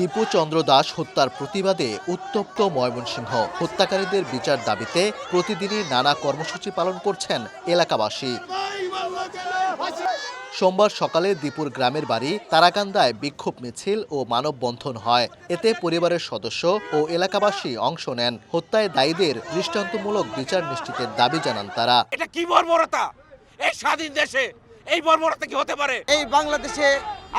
দীপু চন্দ্র দাস হত্যার প্রতিবাদে উত্তপ্ত ময়মনসিংহ। হত্যাকারীদের বিচার দাবিতে প্রতিদিনই নানা কর্মসূচি পালন করছেন এলাকাবাসী। সোমবার সকালে দীপুর গ্রামের বাড়ি তারাকান্দায় বিক্ষোভ মিছিল ও মানববন্ধন হয়। এতে পরিবারের সদস্য ও এলাকাবাসী অংশ নেন। হত্যায় দায়ীদের দৃষ্টান্তমূলক বিচার নিশ্চিতের দাবি জানান তারা। এটা কি বর্বরতা! এই স্বাধীন দেশে এই বর্বরতা কি হতে পারে? এই বাংলাদেশে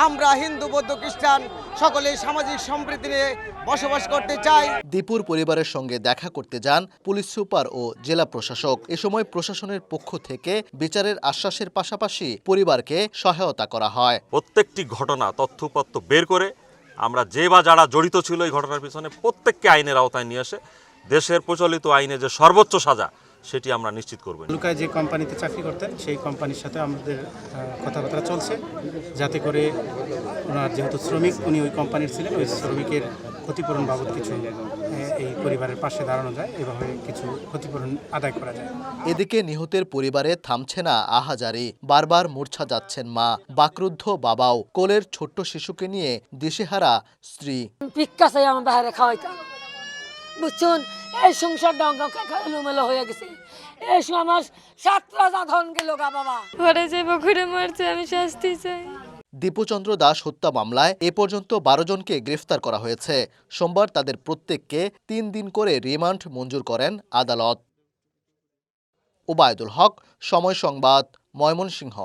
আমরা হিন্দু, বৌদ্ধ, খ্রিস্টান সকলেই সামাজিক সম্প্রীতি নিয়ে বসবাস করতে চাই। দীপুর পরিবারের সঙ্গে দেখা করতে যান পুলিশ সুপার ও জেলা প্রশাসক। এ সময় প্রশাসনের পক্ষ থেকে বিচারের আশ্বাসের পাশাপাশি পরিবারকে সহায়তা করা হয়। প্রত্যেকটি ঘটনা তথ্যপত্র বের করে আমরা যে বা যারা জড়িত ছিল এই ঘটনার পিছনে প্রত্যেককে আইনের আওতায় নিয়ে এসে দেশের প্রচলিত আইনে যে সর্বোচ্চ সাজা সেটি আমরা নিশ্চিত করব। লুকায় যে কোম্পানিতে চাকরি করতেন সেই কোম্পানির সাথে আমাদের কথাবার্তা চলছে, যাতে করে ওনার যেহেতু শ্রমিক উনি ওই কোম্পানির ছিলেন, ওই শ্রমিকের ক্ষতিপূরণ বাবদ কিছু এই পরিবারের পাশে দাঁড়ানো যায়, এভাবে কিছু ক্ষতিপূরণ আদায় করা যায়। এদিকে নিহতের পরিবারে থামছে না আহাজারি। বারবার মূর্ছা যাচ্ছেন মা, বাকরুদ্ধ বাবাও। কোলের ছোট্ট শিশুকে নিয়ে দিশেহারা স্ত্রী। ভিক্ষা চাই আমার বাইরে খাওয়াইতাম, বুঝছুন? এই সংসারটা এলোমেলো হয়ে গেছে। এই সময় আমার 7 রাজা ধন গেল গা বাবা। ঘরে যে বকুড়ে মারছে, আমি শাস্তি চাই। দীপু চন্দ্র দাস হত্যা মামলায় এ পর্যন্ত 12 জনকে গ্রেফতার করা হয়েছে। সোমবার তাদের প্রত্যেককে 3 দিন করে রিমান্ড মঞ্জুর করেন আদালত। ওবায়দুল হক, সময় সংবাদ, ময়মনসিংহ।